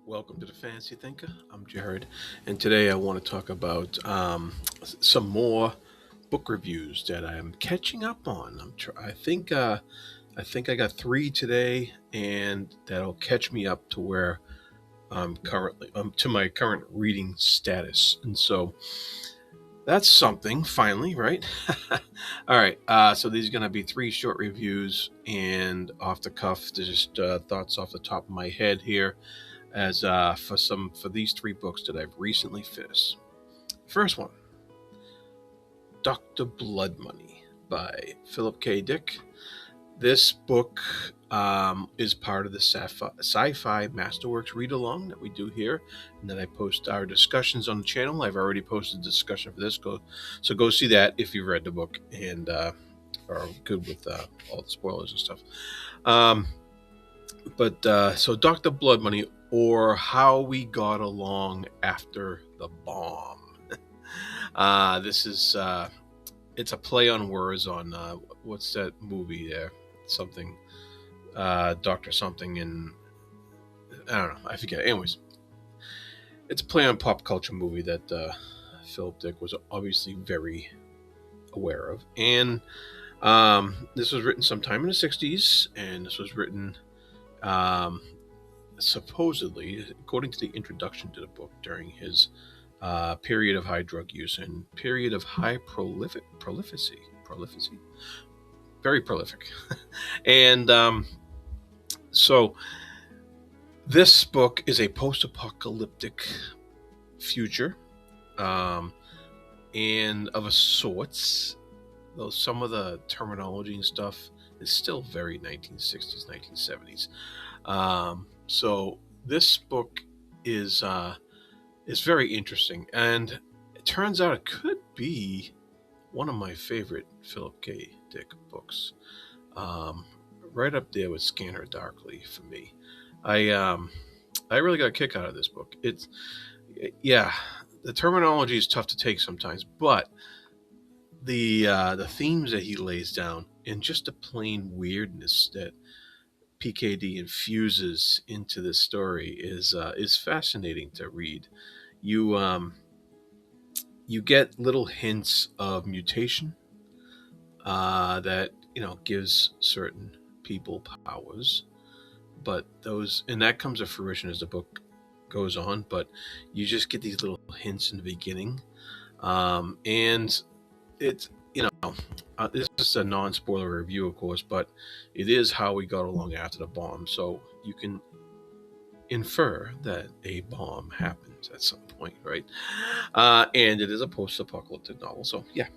Welcome to the Fancy Thinker. I'm Jared, and today I want to talk about some more book reviews that I'm catching up on. I think I got three today, and that'll catch me up to where I'm currently to my current reading status. And so that's something, finally, right? All right. So these are going to be three short reviews, and off the cuff, just thoughts off the top of my head here as for these three books that I've recently finished. First one, Dr. Blood Money by Philip K. Dick. This book is part of the sci-fi Masterworks read-along that we do here, and that I post our discussions on the channel. I've already posted a discussion for this. Go see that if you've read the book and are good with all the spoilers and stuff. So Dr. Blood Money, or How We Got Along After the Bomb. This is it's a play on words on what's that movie there? Something Doctor something, and I don't know, I forget. Anyways, it's a play on pop culture movie that Philip Dick was obviously very aware of, and this was written sometime in the 60s, and this was written supposedly, according to the introduction to the book, during his period of high drug use and period of high prolificy, very prolific. And so this book is a post-apocalyptic future, and of a sorts, though some of the terminology and stuff is still very 1960s, 1970s. So this book is very interesting, and it turns out it could be one of my favorite Philip K. Dick books, right up there with Scanner Darkly for me. I really got a kick out of this book. Yeah, the terminology is tough to take sometimes, but the themes that he lays down and just the plain weirdness that PKD infuses into this story is fascinating to read. You you get little hints of mutation that gives certain people powers, but that comes to fruition as the book goes on. But you just get these little hints in the beginning, and it's this is a non-spoiler review, of course, but it is how we got along after the bomb. So you can infer that a bomb happens at some point, right? And it is a post-apocalyptic novel, so yeah,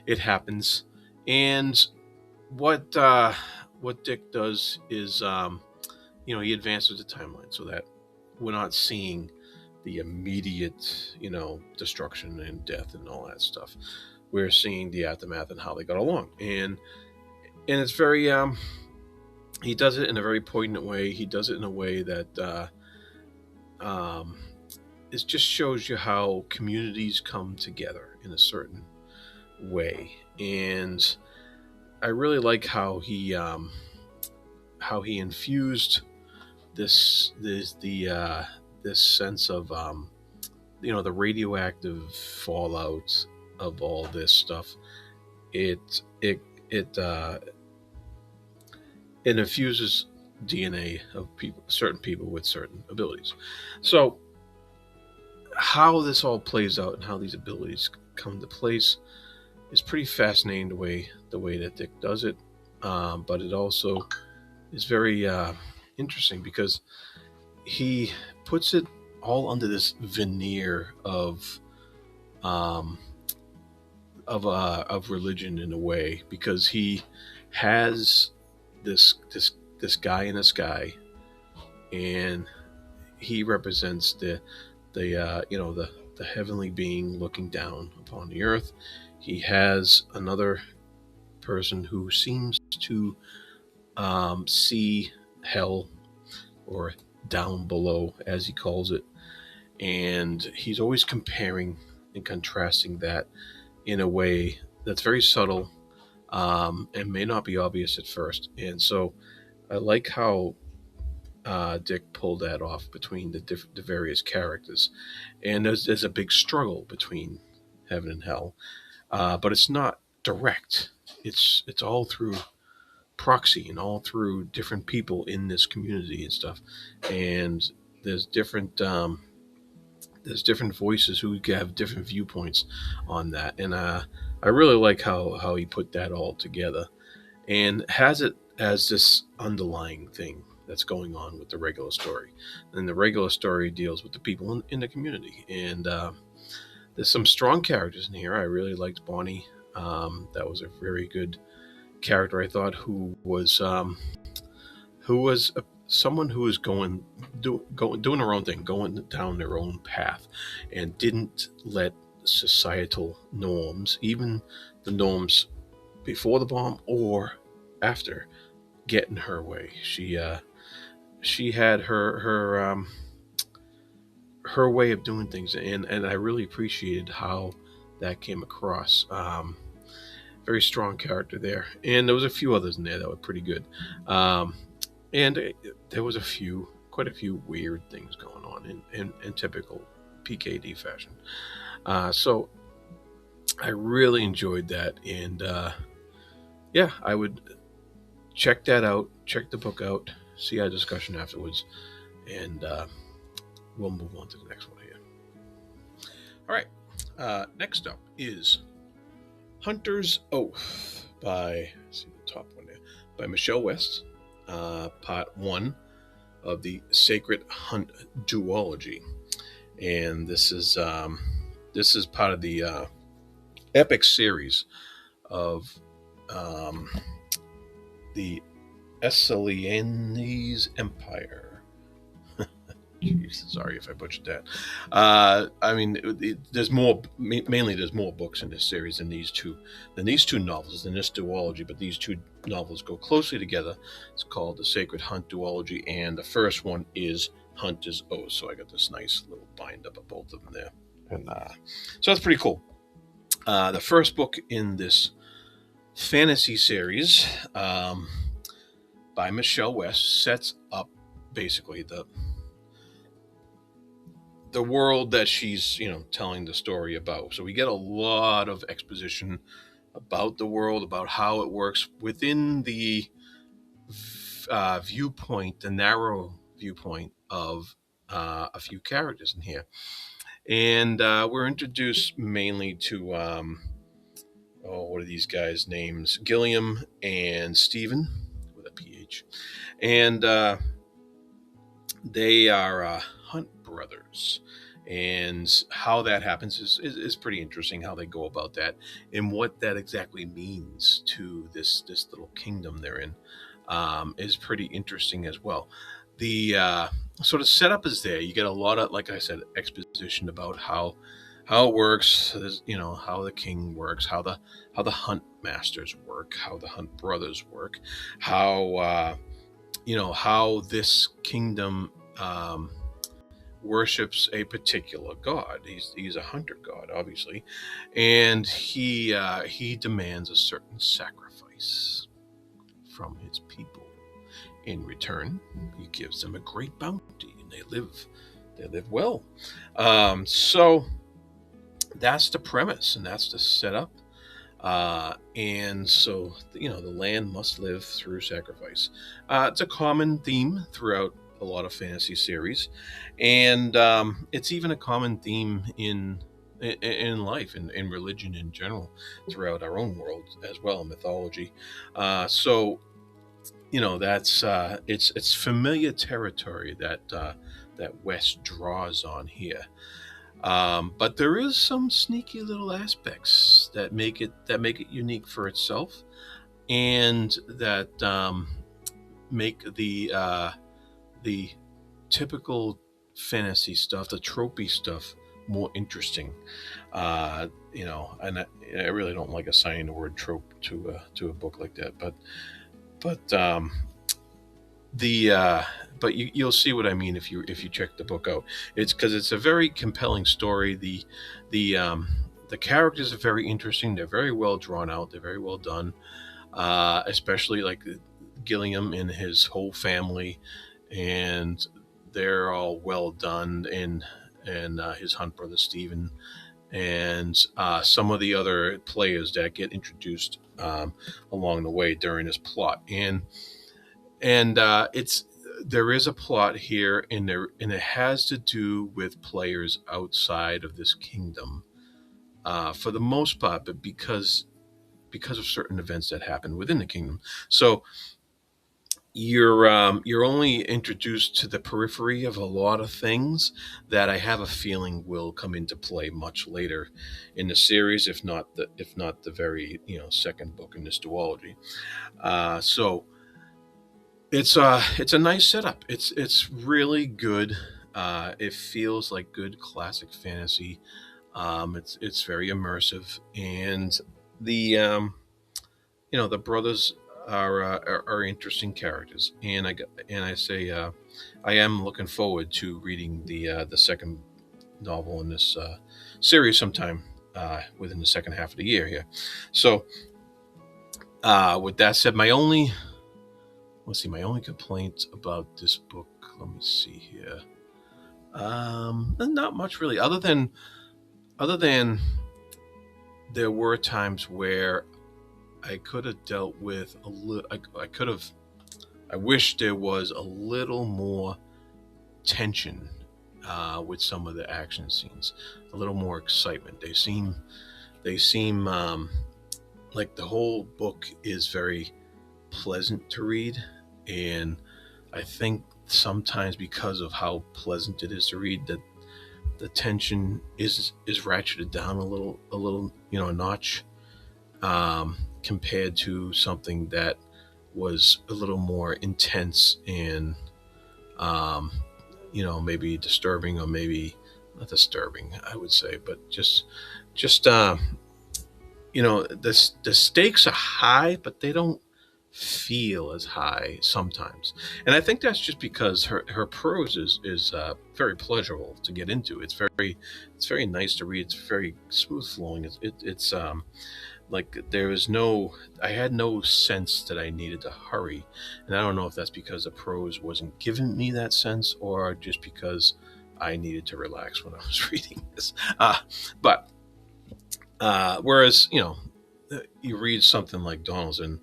it happens. And what Dick does is, he advances the timeline so that we're not seeing the immediate, destruction and death and all that stuff. We're seeing the aftermath and how they got along, and it's very he does it in a very poignant way. He does it in a way that it just shows you how communities come together in a certain way. And I really like how he infused this sense of the radioactive fallout of all this stuff. It infuses DNA of certain people with certain abilities. So how this all plays out and how these abilities come into place is pretty fascinating, the way that Dick does it. But it also is very interesting because he puts it all under this veneer of religion in a way, because he has this guy in the sky, and he represents the heavenly being looking down upon the earth. He has another person who seems to see hell, or down below, as he calls it, and he's always comparing and contrasting that in a way that's very subtle, and may not be obvious at first. And so I like how Dick pulled that off between the various characters, and there's a big struggle between heaven and hell, but it's not direct. It's all through proxy and all through different people in this community and stuff, and there's different there's different voices who have different viewpoints on that, and I really like how he put that all together and has it as this underlying thing that's going on with the regular story. And the regular story deals with the people in the community, and there's some strong characters in here. I really liked Bonnie. That was a very good character, I thought, who was someone who was doing their own thing, going down their own path, and didn't let societal norms, even the norms before the bomb or after, get in her way. She had her way of doing things, and I really appreciated how that came across. Very strong character there, and there was a few others in there that were pretty good. And there was quite a few weird things going on in typical PKD fashion. So I really enjoyed that, and yeah, I would check that out, check the book out, see our discussion afterwards, and we'll move on to the next one here. All right, next up is Hunter's Oath by, let's see the top one there, by Michelle West, part 1 of the Sacred Hunt duology, and this is part of the epic series of the Essalianese Empire. Jeez, sorry if I butchered that. I mean, there's more. Mainly, there's more books in this series than these two novels in this duology. But these two novels go closely together. It's called the Sacred Hunt duology, and the first one is Hunter's Oath. So I got this nice little bind up of both of them there, and so that's pretty cool. The first book in this fantasy series by Michelle West sets up basically the world that she's telling the story about. So we get a lot of exposition about the world, about how it works within the viewpoint, the narrow viewpoint of a few characters in here, and we're introduced mainly to what are these guys' names? Gilliam and Stephen with a PH, and they are Hunt brothers, and how that happens is pretty interesting. How they go about that and what that exactly means to this little kingdom they're in is pretty interesting as well. The sort of setup is there. You get a lot of, like I said, exposition about how it works. How the king works, how the hunt masters work, how the Hunt brothers work, how how this kingdom worships a particular god. He's a hunter god, obviously, and he demands a certain sacrifice from his people. In return, he gives them a great bounty, and they live well. So that's the premise, and that's the setup. And so the land must live through sacrifice. It's a common theme throughout a lot of fantasy series, and it's even a common theme in life and in religion in general throughout our own world as well, mythology. So that's it's familiar territory that West draws on here. But there is some sneaky little aspects that make it unique for itself, and that make the typical fantasy stuff, the tropey stuff, more interesting. And I really don't like assigning the word trope to a book like that, but but you'll see what I mean if you check the book out. It's because it's a very compelling story. The characters are very interesting. They're very well drawn out. They're very well done. Especially like Gilliam and his whole family, and they're all well done. And his hunt brother Stephen, and some of the other players that get introduced along the way during this plot. And it's there is a plot here, and it has to do with players outside of this kingdom, for the most part, but because of certain events that happen within the kingdom. So you're only introduced to the periphery of a lot of things that I have a feeling will come into play much later in the series, if not the very second book in this duology. So it's a nice setup. It's really good. It feels like good classic fantasy. It's very immersive, and the brothers are interesting characters, and I say I am looking forward to reading the second novel in this series sometime within the second half of the year here. So with that said, my only complaint about this book. Let me see here. Not much really, other than there were times where I could have dealt with a little. I could have. I wish there was a little more tension with some of the action scenes, a little more excitement. They seem like the whole book is very pleasant to read, and I think sometimes because of how pleasant it is to read, that the tension is ratcheted down a notch, compared to something that was a little more intense and maybe disturbing, or maybe not disturbing, I would say, but just the stakes are high, but they don't feel as high sometimes. And I think that's just because her prose is very pleasurable to get into. It's very nice to read. It's very smooth flowing. It's like I had no sense that I needed to hurry. And I don't know if that's because the prose wasn't giving me that sense, or just because I needed to relax when I was reading this. But whereas you read something like Donaldson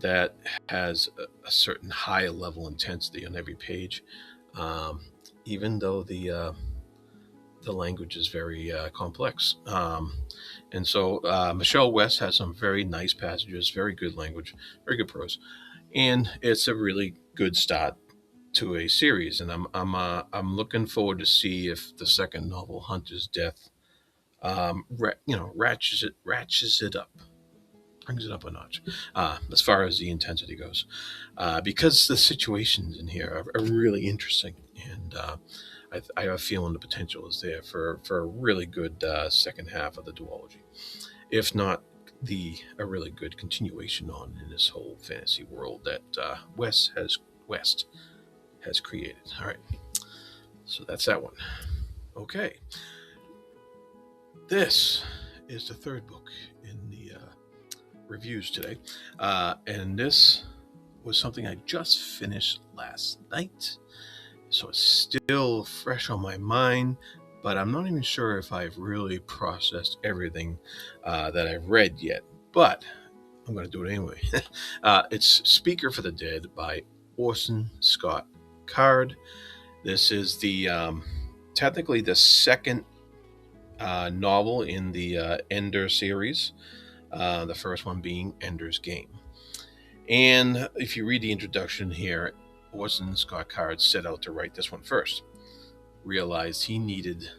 that has a certain high level intensity on every page, um, even though the language is very complex. And so Michelle West has some very nice passages, very good language, very good prose, and it's a really good start to a series. And I'm looking forward to see if the second novel, Hunter's Death, ratchets it up, brings it up a notch, as far as the intensity goes, because the situations in here are really interesting, and I have a feeling the potential is there for a really good second half of the duology, if not a really good continuation on in this whole fantasy world that West has created. All right, so that's that one. Okay, this is the third book in the reviews today, and this was something I just finished last night, so it's still fresh on my mind, but I'm not even sure if I've really processed everything that I've read yet. But I'm going to do it anyway. It's Speaker for the Dead by Orson Scott Card. This is technically the second novel in the Ender series, the first one being Ender's Game. And if you read the introduction here, Orson Scott Card set out to write this one first. Realized he needed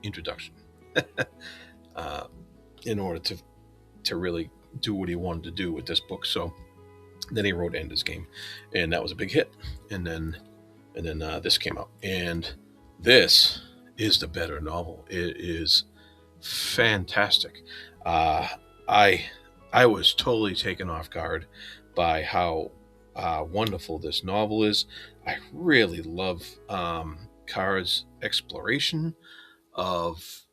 introduction uh, in order to really do what he wanted to do with this book. So then he wrote Ender's Game, and that was a big hit. And then this came out, and this is the better novel. It is fantastic. I was totally taken off guard by how wonderful this novel is. I really love Card's exploration of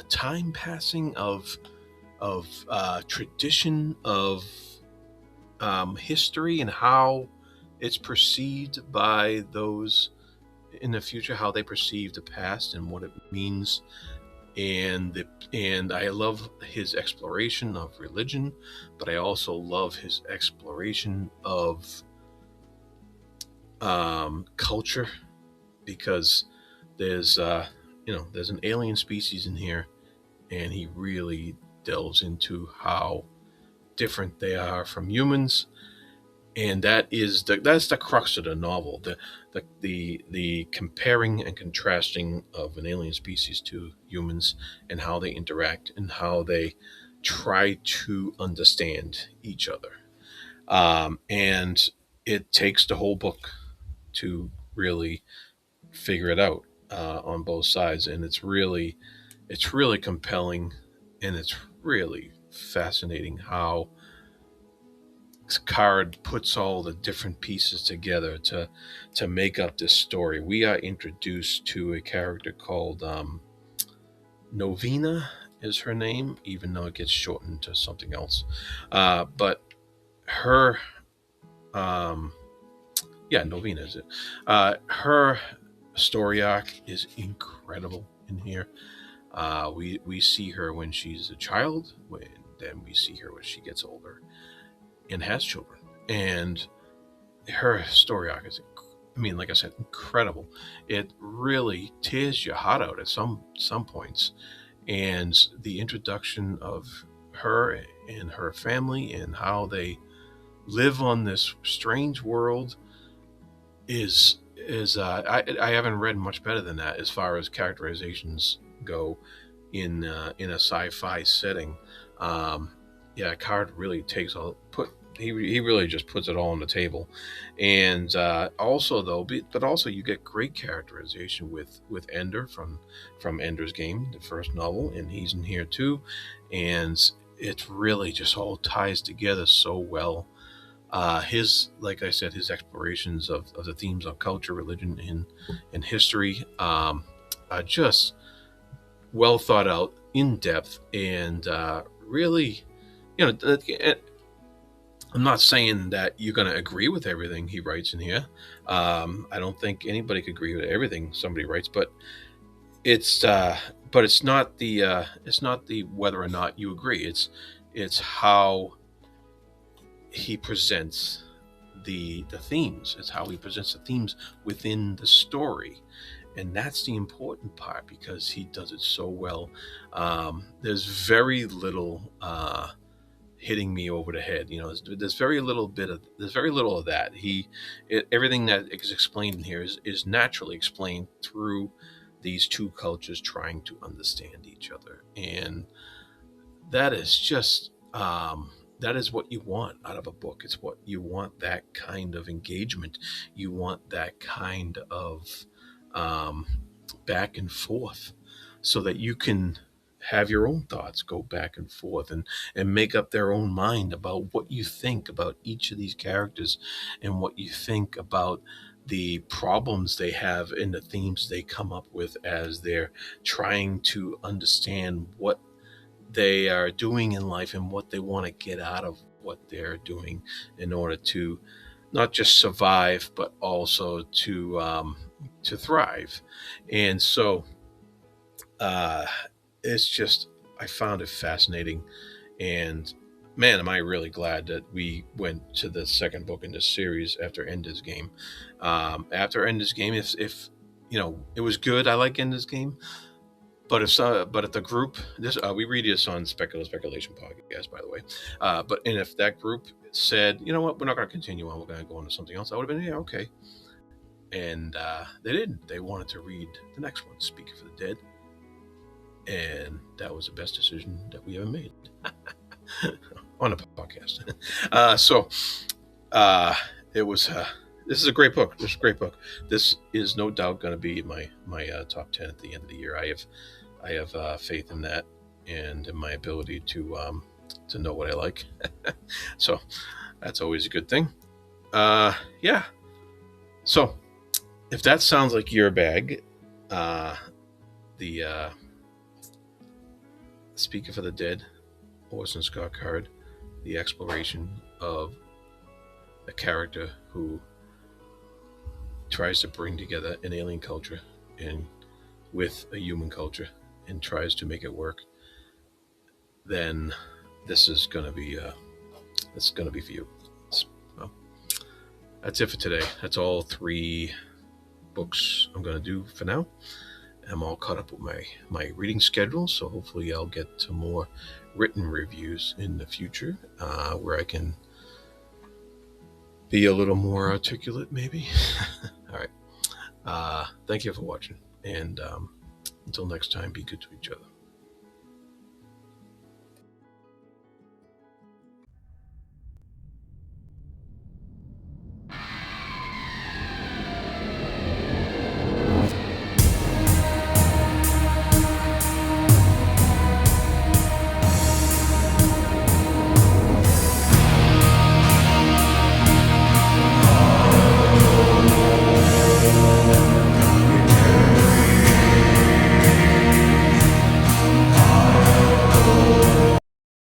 time passing, of tradition, of history, and how it's perceived by those in the future, how they perceive the past and what it means. And I love his exploration of religion, but I also love his exploration of culture, because there's there's an alien species in here, and he really delves into how different they are from humans. And that's the crux of the novel, the comparing and contrasting of an alien species to humans, and how they interact and how they try to understand each other. And it takes the whole book to really figure it out on both sides, and it's really compelling, and it's really fascinating how Card puts all the different pieces together to make up this story. We are introduced to a character called Novena is her name, even though it gets shortened to something else. But her, um, yeah, Novena is it. Her story arc is incredible in here. We see her when she's a child, then we see her when she gets older and has children. And her story arc is, I mean, like I said, incredible. It really tears your heart out at some points. And the introduction of her and her family and how they live on this strange world is I haven't read much better than that as far as characterizations go in a sci-fi setting. Um, yeah, Card really takes all put he really just puts it all on the table. And also though, but also you get great characterization with Ender from Ender's Game, the first novel, and he's in here too. And it really just all ties together so well. His, like I said, his explorations of the themes of culture, religion, and history are just well thought out, in depth, and really, you know, I'm not saying that you're going to agree with everything he writes in here. I don't think anybody could agree with everything somebody writes, it's uh, but it's not the whether or not you agree. It's how he presents the themes. It's how he presents the themes within the story, and that's the important part because he does it so well. There's very little hitting me over the head. You know, there's very little of that. Everything that is explained in here is naturally explained through these two cultures trying to understand each other, and that is just that is what you want out of a book. It's what you want, that kind of engagement. You want that kind of um, back and forth, so that you can have your own thoughts go back and forth, and make up their own mind about what you think about each of these characters, and what you think about the problems they have and the themes they come up with as they're trying to understand what they are doing in life and what they want to get out of what they're doing in order to not just survive but also to thrive. And so uh, it's just, I found it fascinating. And man, am I really glad that we went to the second book in this series after Ender's Game. After Ender's Game, if you know, it was good. I like Ender's Game. But if the group, this we read this on Speculation podcast, by the way. And if that group said, you know what, we're not going to continue on, we're going to go on to something else, I would have been, yeah, okay. And they didn't. They wanted to read the next one, Speaker for the Dead, and that was the best decision that we ever made on a podcast. So it was. This is a great book. This is a great book. This is no doubt going to be my top 10 at the end of the year. I have faith in that and in my ability to know what I like. So that's always a good thing. Yeah. So if that sounds like your bag, the Speaker for the Dead, Orson Scott Card, the exploration of a character who tries to bring together an alien culture and with a human culture and tries to make it work, then this is going to be for you. Well, that's it for today. That's all 3 books I'm going to do for now. I'm all caught up with my reading schedule, so hopefully I'll get to more written reviews in the future, where I can be a little more articulate, maybe. All right. Thank you for watching, and until next time, be good to each other.